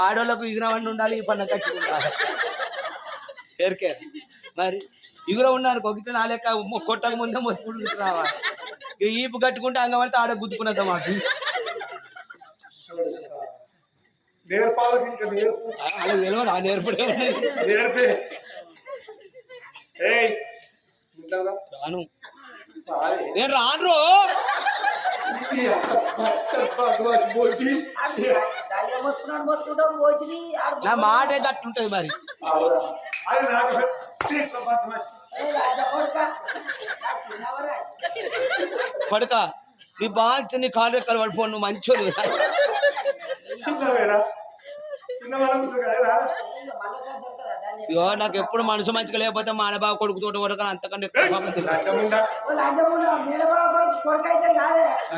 ఆడోళ్ళకు ఇగురవన్నీ ఉండాలి ఈ పండుగ కట్టి ఉండాలి ఎరికే మరి ఇగుర ఉన్నారు కొగితే నా లెక్క కొట్టక ముందే మొత్తుకుంటూ రావాలి ఈపు కట్టుకుంటే అంగపడితే ఆడ గుద్దుకున్నదా మాకు అలా తెలియదు ఆ నేర్పడే రాను నేను రాను నా మాట అయితే అట్లుంటది మరి పడక నీ బాగా నీ కాలు రెక్కలు పడిపో నువ్వు మంచోడు ఇగో నాకు ఎప్పుడు మనసు మంచిగా లేకపోతే మా అన్నబాబు కొడుకు తోట కొడక అంతకంటే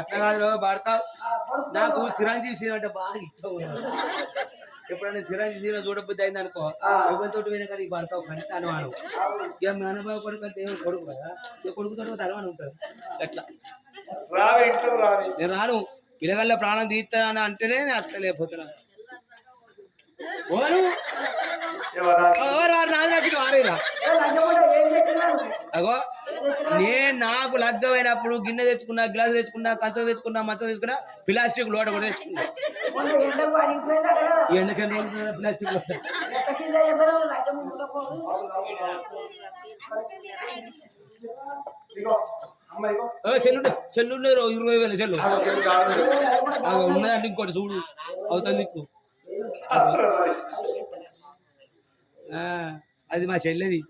అట్లా కాదు భర్త నాకు చిరంజీవి సీన్ అంటే బాగా ఇష్టం ఎప్పుడైనా చిరంజీవి సీన్ చూడబుద్ధి అయింది అనుకో ఎవరితో పోయినా కానీ భర్త కంటే అనుమానం ఇక మా అన్నబాబు కొడుకు అంటే కొడుకు కదా ఇక కొడుకుతో అనుమానం ఉంటుంది అట్లా నేను రాను పిల్లగల్ల ప్రాణం తీస్తానని అంటేనే నేను అత్త లేకపోతున్నా అగో నేను నాకు లగ్గమైనప్పుడు గిన్నె తెచ్చుకున్నా గ్లాస్ తెచ్చుకున్నా కంచం తెచ్చుకున్నా మంచం తెచ్చుకున్నా ప్లాస్టిక్ లోట కూడా తెచ్చుకున్నా ఎందుకంటే ప్లాస్టిక్ లోట చెల్లు 20,000 చెల్లు ఉన్నదండి ఇంకోటి చూడు అవుతుంది నీకు అది మా చెల్లెది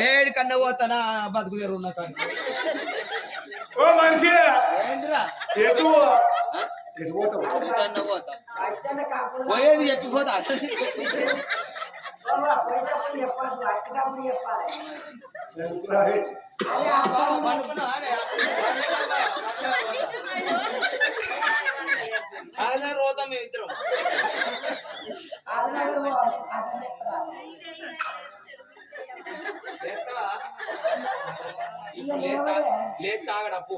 ఏడు కన్నా పోతానా బతుకులేరు ఉన్న పోయేది చెప్పిపోతా అదే రోతా మేము ఇద్దరం లేదు తాగడప్పు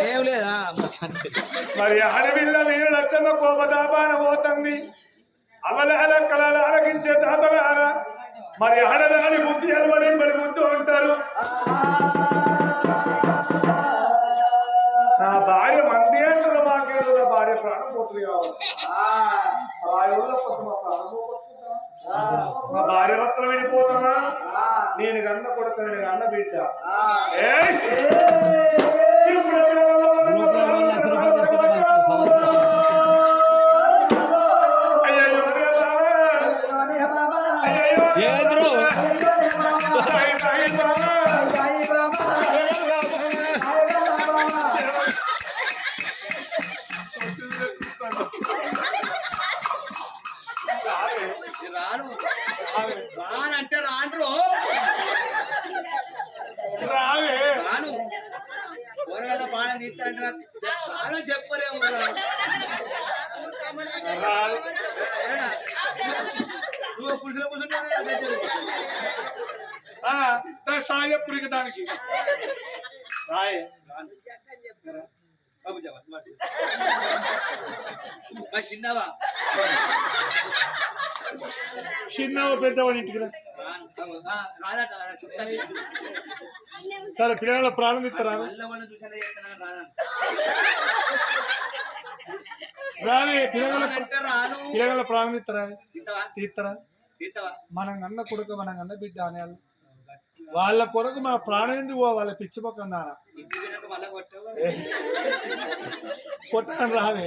ఏం లేదా మరి అడవిల్ల మీరు లక్షణ కోపదాపాన పోతుంది అవలహల కళలు ఆలకించే తాతలారా మరి ఆడదాని బుద్ధి అలవడి మరి ముందు ఉంటారు నా భార్య మంది అంటారు మాకేదో నా భార్య ప్రాణం పోతుంది కావాలి మా భార్య భర్తలు వెళ్ళిపోతున్నా నేను గన్న కొడుకు నేను గన్న బిడ్డ రానంటే రాను రాను కదా బాణం తీస్తారంటే చెప్పలేము పురుషులు సాయ పురిగడానికి చిన్నవా చిన్నవ పెద్దవాడి ఇంటికి సరే పిల్లల ప్రాణం ఇస్తారా రాని పిల్లల ప్రాణం ఇస్తారా తీస్తారా మనం అన్న కొడుకు మనం అన్న బిడ్డ అనేవాళ్ళు వాళ్ళ కొరకు మన ప్రాణం ఎందుకు వాళ్ళ పిచ్చి పక్కన కొట్టడం రావే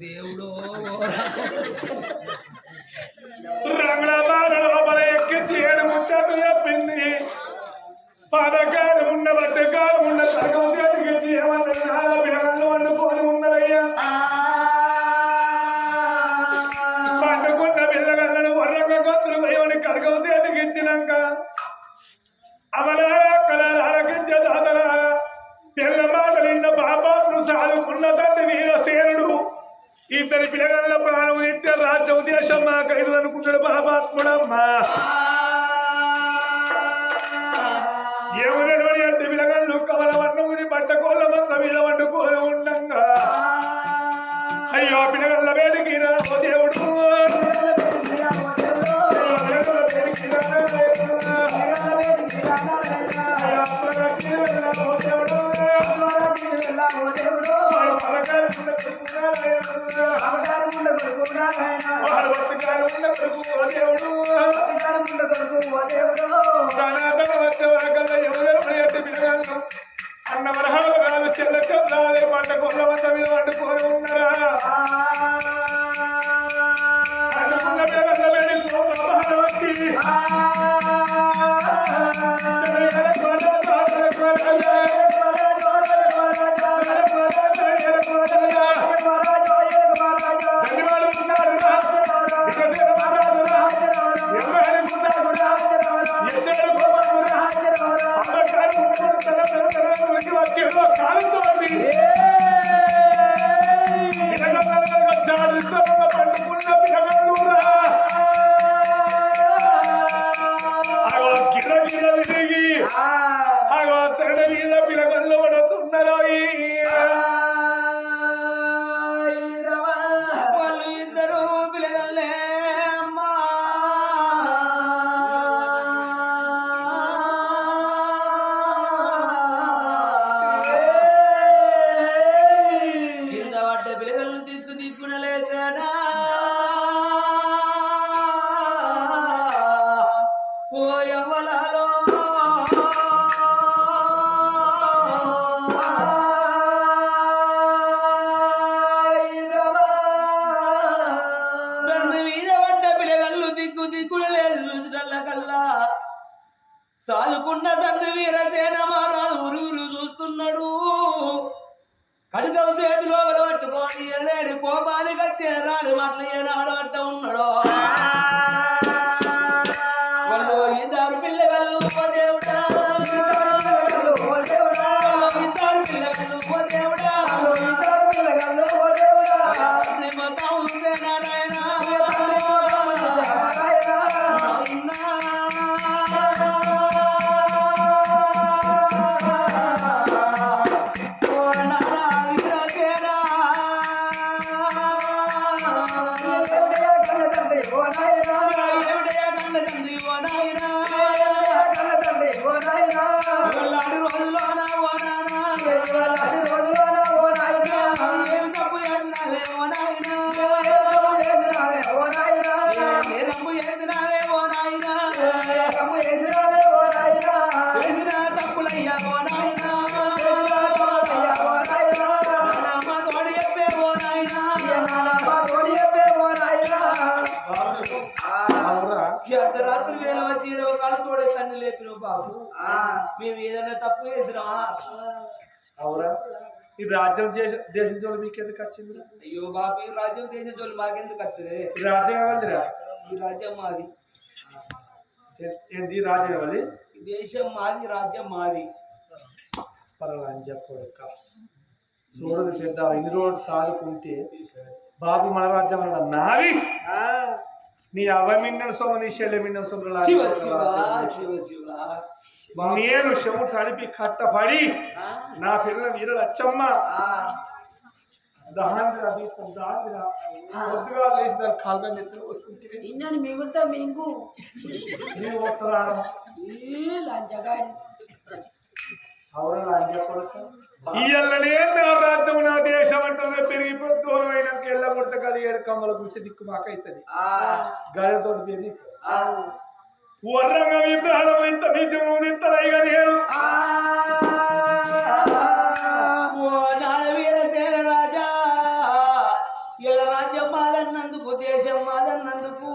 దేవుడు రంగుల బాల ఎక్కించి 7 ముచ్చట్లు చెప్పింది పథకాలు ఉన్న బట్టకాలు ఉన్న తరగతి ఏమన్నా పిల్లలు వండుకొని ఉన్నారయ్యా పండుకున్న పిల్లగలను వర్రంగ గొంతులు వేయని కరగవుతే ఎదిగించి ముగించినాక అమలారా కళాల ఆరగించే దాతలారా పిల్ల మాటలిన్న పాపాత్ను సారుకున్న తండ్రి వీరసేనుడు ఇద్దరి పిల్లగల్ల ప్రాణం నిత్య రాజ్య ఉద్దేశం మా ఖైదు అనుకున్నాడు పాపాత్ముడమ్మా ఏమనడి అంటే పిల్లగల్లు కమలమన్నుని పట్టకోళ్ళ మంద మీద వండుకోని ఉండంగా అయ్యో పిల్లగల్ల వేడికి రా ఓ దేవుడు అన్న వరహాలు కాదు చెల్లెక్క రాలే పంట కొల్ల మంద మీద వండుకొని ఉన్నారా వచ్చి సాలుకున్న తండ్రి వీరసేన మహారాజు ఊరు చూస్తున్నాడు కడుగవ చేతిలో పట్టుకొని ఎలేడు కోపానికి వచ్చే రాడు మాటలు ఏనాడు అంట ఉన్నాడు వాళ్ళు ఇద్దరు పిల్లగాళ్ళు ఓ దేవుడా ఇద్దరు పిల్లగాళ్ళు ఓ దేవుడా నారాయణ అర్ధరాత్రి వేళ వచ్చి కాలు తోడే తన్ని లేపిన బాబు మేము ఏదైనా తప్పు చేసినా అవురా ఈ రాజ్యం దేశం జోలు మీకు ఎందుకు వచ్చింది అయ్యో బాబు ఈ రాజ్యం దేశం జోలు మాకెందుకు వస్తుంది ఈ రాజ్యం ఎవరిదిరా ఈ రాజ్యం మాది ఏంది రాజ్యం ఎవరి ఈ దేశం మాది రాజ్యం మాది పర్వాలేదు అని చెప్పక చూడదు పెద్ద ఇన్ని రోజులు సాదుకుంటే బాబు మన రాజ్యం అన్నాడు నాది నీ అవమిన్నడు సొమ్ము నీ చెల్లె మిన్నడు సొమ్ము నేను చెము తడిపి కట్టపడి నా పిల్లల వీరుడు అచ్చమ్మ పొద్దుగా లేచి దాని కాలుగా నెత్తి వస్తుంటే మిగులుతా మీకు ఇయ్యల్లనే నా రాజ్యం నా దేశం అంటున్నా పెరిగిపోయి దూరం అయినాక ఎల్ల కొడతా కదా ఏడు కమ్మల కూర్చి దిక్కు మాకైతుంది గడతో పెరిగి వర్రంగా మీ ప్రాణం ఇంత నీచము నిత్తరైగా నేను రాజా ఇలా రాజ్యం మాదన్నందుకు దేశం మాదన్నందుకు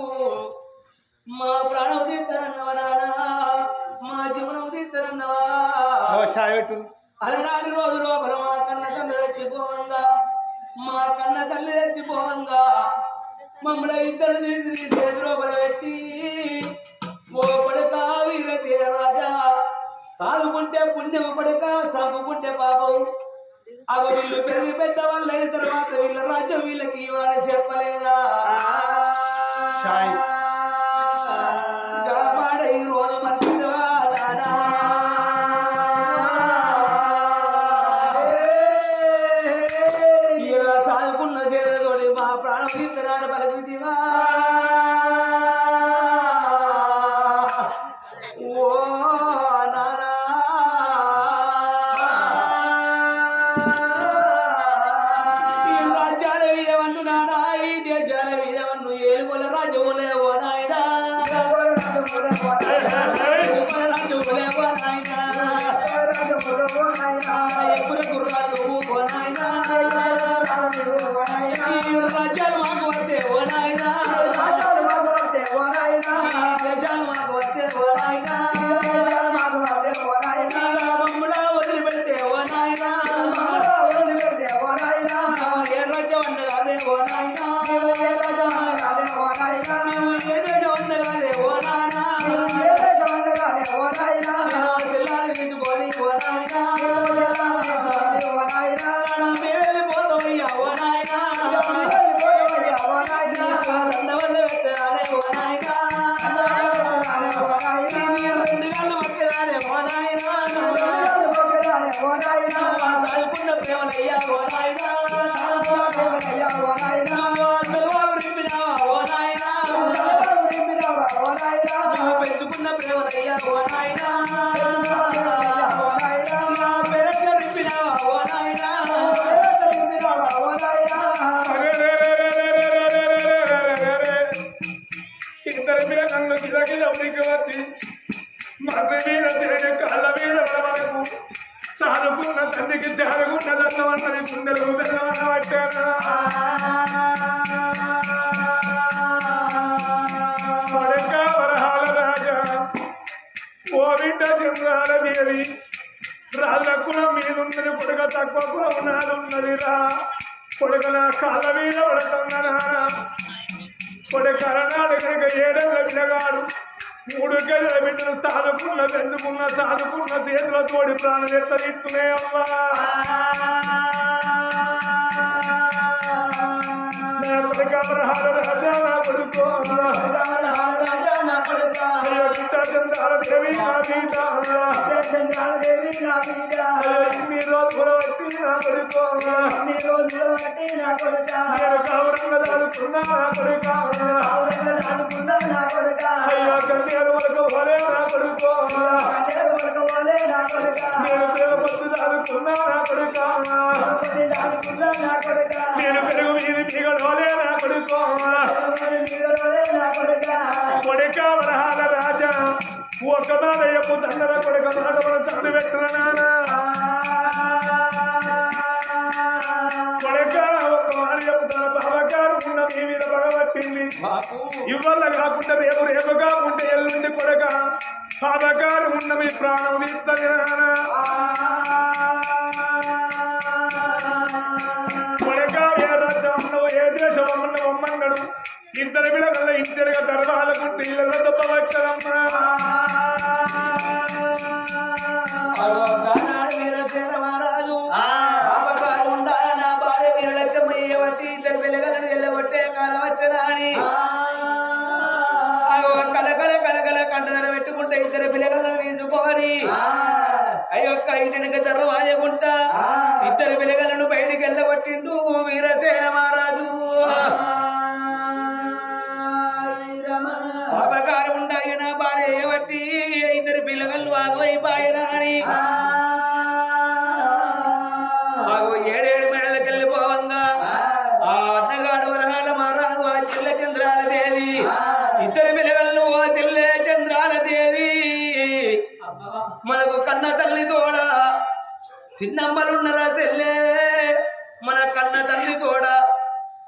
మా ప్రాణం తీస్తారన్నవా నానా మా జీవనం తీస్తారన్నవా అలనాటి రోజు లోపల మా కన్న తండ్రి తెచ్చిపోవంగా మా కన్న తల్లి తెచ్చిపోవంగా మమ్మల్ని ఇద్దరు తీసి నీ చేతి లోపల పెట్టి ఓ కొడుకా సాదుకుంటే పుణ్యం కొడుక సాగుకుంటే పాపం అగో వీళ్ళు పెరిగి పెద్ద వాళ్ళు అయిన తర్వాత వీళ్ళ రాజ్యం వీళ్ళకి ఇవ్వాలని చెప్పలేదా గాపాడ ఈ రోజు మర్చిపోవా ఇలా సాదుకున్న చేతులతోటి మా ప్రాణం తీసుకురాడు పలుకుతివా సాధుకున్న తండ్రికి జారుగున్న దత్తమన్నది గుండెలు బెల్లమన్న పట్టాను కొడుక వరహాల రాజా ఓ బిడ్డ చంద్రాల దేవి రాళ్ళ కులం మీదున్నది కొడుక తక్కువ కులం నాదున్నది రా కొడుక నా కాళ్ళ మీద పడుతున్నా కొడుక అరణాడు కనుక ఏడేళ్ళ పిల్లగాడు 3 గంటల బిడ్డలు సాధుకున్న పెంచుకున్న సాధుకున్న చేతుల తోడి ప్రాణం ఎట్లా తీసుకునే అమ్మా రాజా నా కొడుకు చంద్రాలదేవి ఇన్ని రోజులు బట్టి నా కొడుకు నేను కౌరంగా దాడుకున్నా నా కొడుక అయ్యా కన్యాలు వరకు పోలే నా కొడుకు నేను పేరు దాడుకున్నా నా కొడుక నేను పెరుగు మీది తీగడోలే నా కొడుకు కొడుక వరహాల రాజా ఒక్క మాట చెప్పు తండ్రి కొడుక మాట మనం తండ్రి పెట్టరా కొడుక ఒక్క మాట చెప్తాను బావగారు ఉన్న మీ మీద పగబట్టింది ఇవాళ కాకుండా రేపు రేపు కాకుండా ఎల్లుండి కొడుక బావగారు ఉన్న మీ ప్రాణం తీస్తుంది కొడుక ఏ రాజ్యం ఉన్నావు ఏ దేశం ఉన్నావు అమ్మన్నాడు ఇద్దరు పిల్లల ఇంటిగా దర్వాలకుంటే ఇళ్ళ దొబ్బవచ్చదమ్మా ఇద్దరు పిల్లగలను వెళ్ళగొట్టే కాలం వచ్చదా అని కలకల కలకల కంటదర పెట్టుకుంటే ఇద్దరు పిల్లగలను తీసుకోని అయ్యొక్క ఇంటిని దర్వాజకుంటా ఇద్దరు పిల్లగలను బయటికి వెళ్ళగొట్టిండు వీరసేన మహారాజు అపకారం ఉండాయన భార్య ఏబట్టి ఇద్దరు పిల్లగలు ఆగమైపోయినా అని ఏడేడు మెడలకు వెళ్ళిపోవంగా ఆ అన్నగాడు వరహాల మహారాజు ఆ చెల్లె చంద్రాల దేవి ఇద్దరు పిల్లగలను ఓ చెల్లె చంద్రాల దేవి మనకు కన్న తల్లి తోడ చిన్నమ్మలున్నరా చెల్లె మన కన్న తల్లి తోడ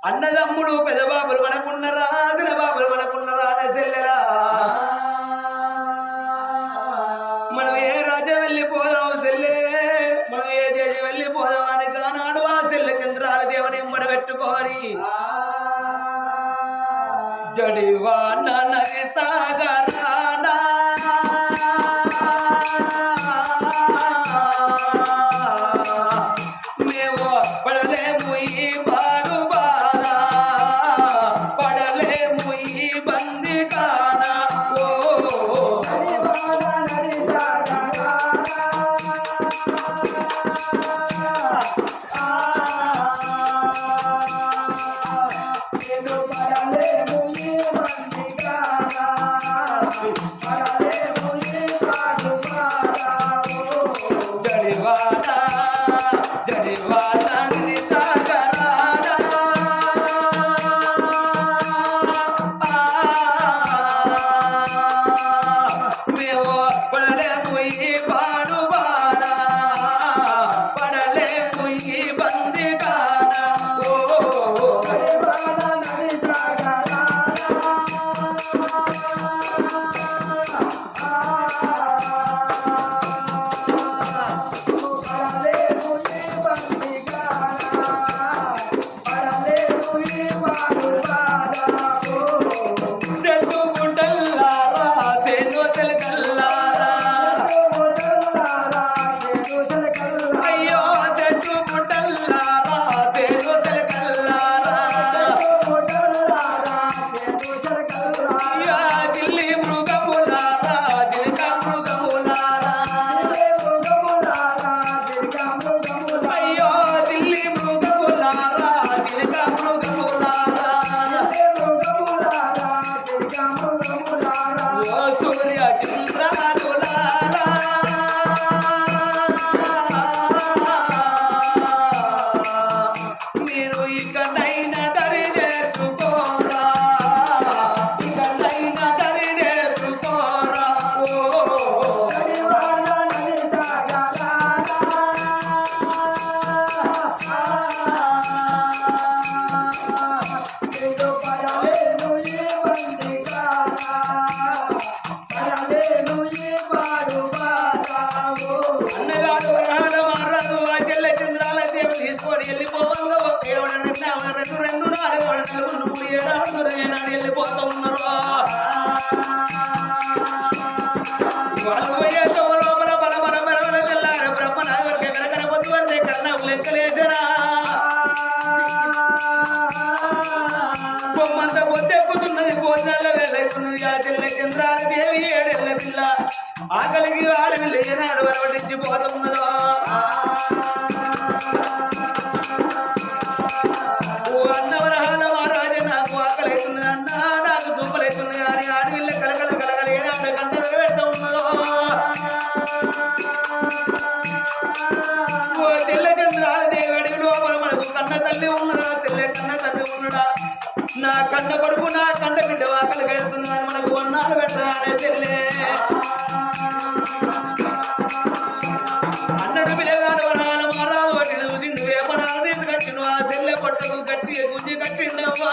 అన్నదమ్ముడు పెదబాబులు మనకున్నరా చిన్న బాబులు మనకున్నరా అనే చెల్లెలా మనం ఏ రాజ్యం వెళ్ళిపోదాం చెల్లె మనం ఏ దేశం వెళ్ళిపోదాం అని కానాడు ఆ చెల్లె చంద్రాల దేవుని ఇమ్మడ పెట్టుకోని జడివా నది సాగరానా జడివాడ జడివాడ సాగరాడా మేము పడలేము ఈ పాడుబారా పడలేము ఈ బందిగానా వెళ్ళిపోతూ ఉన్నారు వాళ్ళు పోయేతో లోపల బల బల బల తెల్లారు బ్రహ్మనాథ వరకే కనకన పొద్దు వరకే కర్ణం లెక్కలేసరా బొమ్మంత పొద్దెక్కుతున్నది భోజనాల వేళవుతున్నది ఆ చెల్ల చంద్రాల దేవి ఏడెళ్ళ పిల్ల ఆకలికి ఆడపిల్ల ఏనాడు వరవటించిపోతున్నదో అన్నవరహాల మహారాజు నాకు ఆకలిస్తున్నది అన్నా నాకు దుంపలెత్తున్నది కానీ ఆడపిల్ల కలకల కలకల ఏనాడు కంట పెడతా ఉన్నదో ఓ చెల్ల చంద్రాల దేవి అడిగి లోపల మనకు కన్న తల్లి ఉన్నదా తెల్ల కన్న తల్లి ఉన్నడా నా కన్న కొడుకు నా కండ బిడ్డ ఆకలి కడుతుందని మనకు అన్నాలు పెడతా అనే చెల్లె అన్నడు పిల్లగాడు వరాల మరాలు పట్టిన చూసిండు వేపనాలు తీసుకొచ్చిండు ఆ చెల్లె పట్టుకు గట్టి గుంజి కట్టిండవ్వా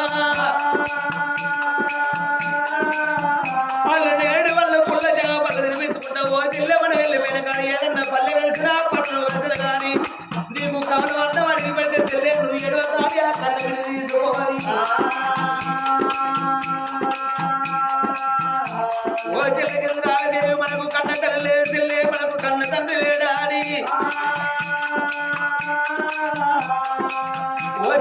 వాళ్ళ నేడు వల్ల పుల్ల జాబలు నిర్మించుకుంటా ఓ చెల్లె మన వెళ్ళిపోయిన కానీ ఏదన్నా పల్లె కలిసినా పట్టణం కలిసిన కానీ నీకు కాను అన్నం అడిగి పెడితే చెల్లె నువ్వు ఏడవ కానీ ఆ కన్న బిడ్డ తీసుకోవాలి ఓ చెల్లెదేవి మనకు కన్న కళ్ళు లేదు చెల్లె మనకు కన్న తండ్రి లేడా అని ఓ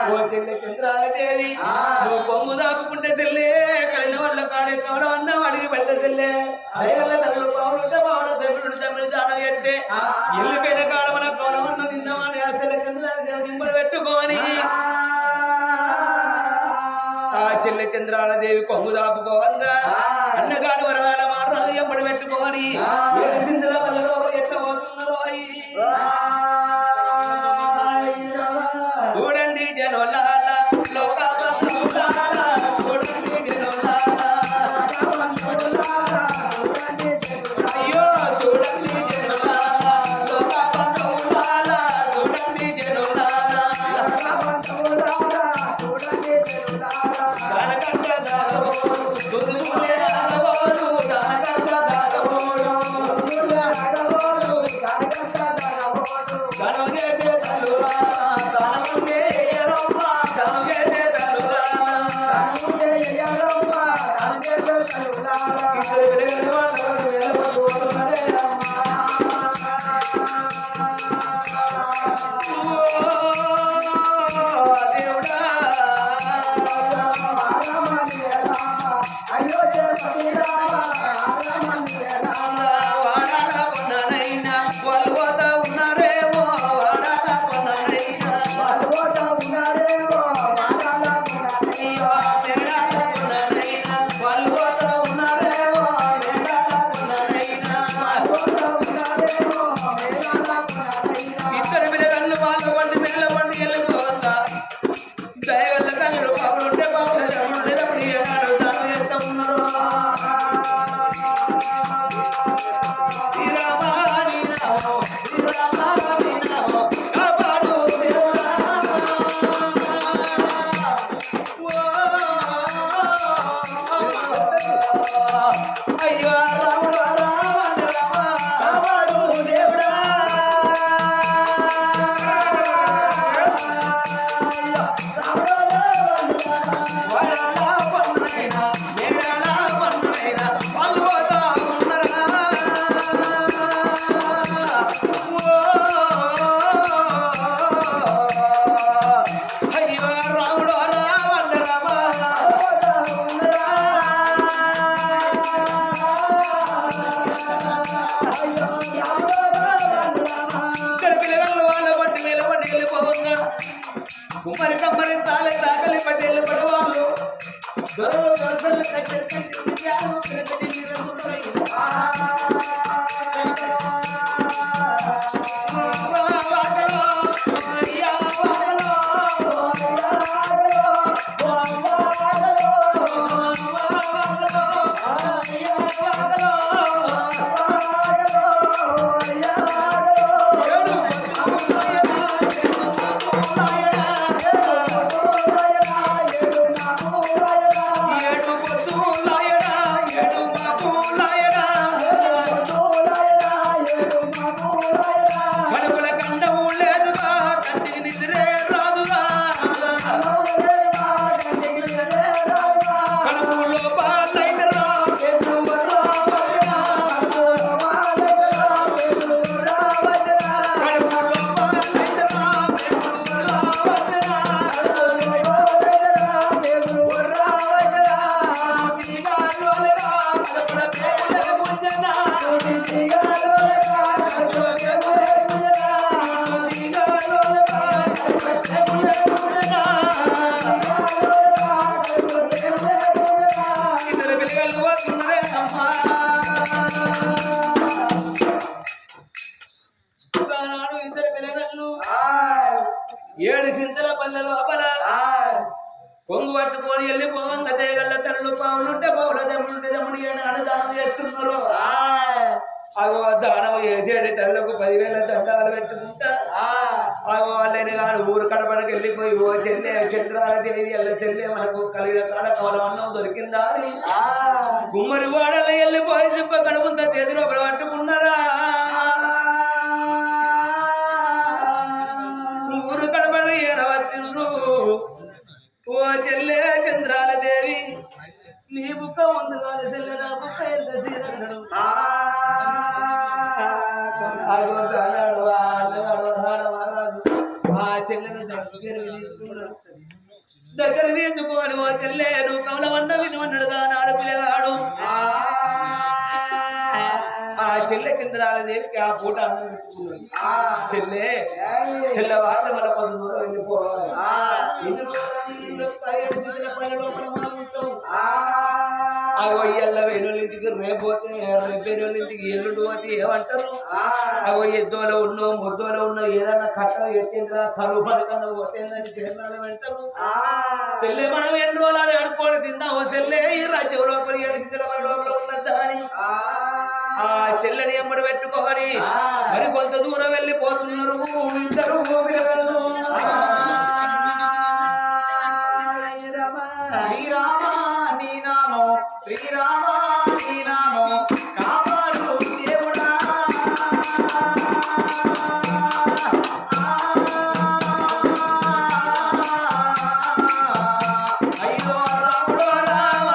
ఓ చెల్లె చంద్రాదేవి నువ్వు పొంగు దాపుకుంటే చెల్లె కలిగిన వాళ్ళ కాడే కావడం అన్నం అడిగి పెట్ట చెల్లె ఇల్లు పేద కాడమన కోడమన్న తిందామని ఆ చెల్లె చంద్రాదేవి నింబడి పెట్టుకోని ఆ చెల్లె చంద్రాలదేవి కొంగు దాపుకోవంగా అన్నగాడు వరవాల మారాలు ఎంబడి పెట్టుకోని చింతల వల్ల ఎట్లా పోతున్నదో చూడండి జనులాల లోకాల చూడండి జనులాల అయ్యో చూడండి జనులాల లోకాల చూడండి జనులాల దానకంట దాగోడు దుర్ములే దాగోడు దానకంట దాగోడు దానగేదే తలులా దానగే యరమ్మ దానగేదే తలులా కుమ్మరి కమ్మరి సాలే దాకలి పట్టేళ్ళు పడవాళ్ళు ఏడు చింతల పల్లెలు అబల కొంగు పట్టుకొని వెళ్ళిపోవంగ తేగల తరలు పావులుంటే పౌల దమ్ముంటే దమ్ముడి అని దానం చేస్తున్నారు. అగో దానం చేసేది తల్లకు 10,000 దండాలు పెట్టుకుంటా అగో వాళ్ళని కాదు ఊరు కడపడికి వెళ్ళిపోయి ఓ చెల్లె చంద్రాలదేవి అల్ల చెల్లె మనకు కలిగిన కాడ కవలమన్నం దొరికిందా అని గుమ్మరి వాడల వెళ్ళిపోయి చెప్ప కడుపుంత చేతిలో పట్టుకున్నారా. ఊరు కడపడి ఏరవచ్చిండ్రు ఓ చెల్లె చంద్రాలదేవి నీ బుక్క ముందు కాదు చెల్లె నా బుక్క ఎంత సీరన్నాడు దగ్గర తీసుకొని ఓ చెల్లె నువ్వు కమలవన్న వినవన్నడుగా నాడు పిల్లగాడు ఆ చెల్లె చంద్రాలదేవికి ఆ పూట అన్నం పెట్టుకున్నాడు చెల్లె తెల్లవారు మన కొంత దూరం వెళ్ళిపోవాలి అయ్యల్ల వేణులింటికి రేపోతే రేపేళ్ళింటికి ఎల్లుండి పోతే ఏమంటారు అగో ఎద్దోలో ఉన్నో ముద్దోలో ఉన్నో ఏదన్నా కట్టం ఎట్టిందిరా కరువు పడకన్నా పోతేందని పేర్నాడు అంటారు చెల్లె మనం ఎన్ని రోజులు అనుకోని తిందాము చెల్లె ఈ రాజ్యం లోపల ఏడు లోపల ఉన్నదా అని ఆ చెల్లెని ఎమ్మడి పెట్టుకోని మరి కొంత దూరం వెళ్ళిపోతున్నారు ఇద్దరు శ్రీరామ నీ నామం శ్రీరామ నీ నామం కాపాడు దేవుడా అయ్యో రాముడో రామ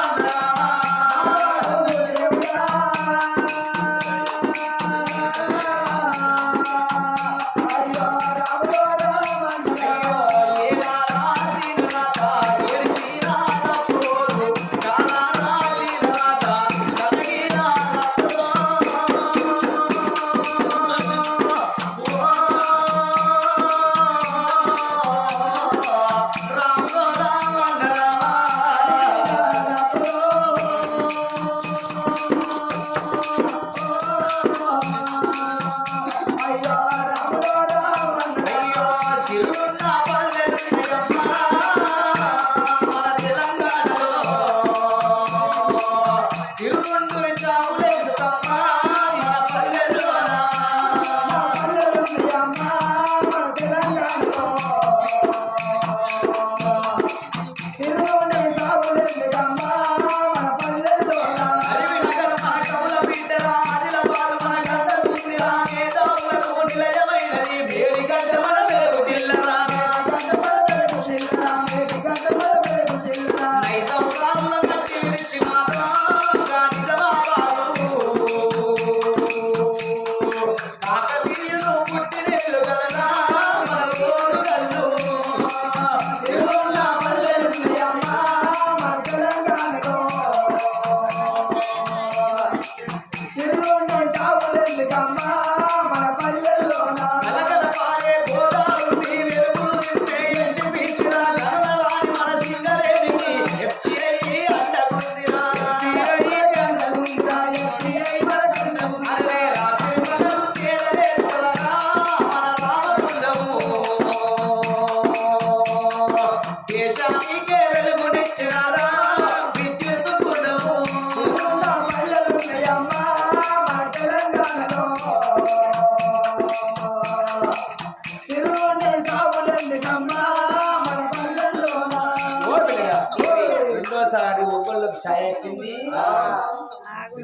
రెండోసారి ఒకళ్ళకి ఛాయ్ వచ్చింది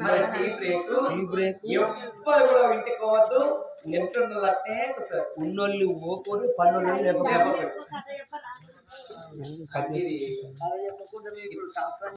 మరి టీ బ్రేక్ ఎవ్వరు కూడా ఇంటికి పోవద్దు ఎంటుండాలంటే ఉన్నోళ్ళు ఓకోరు పన్నోళ్ళు లేకపోతే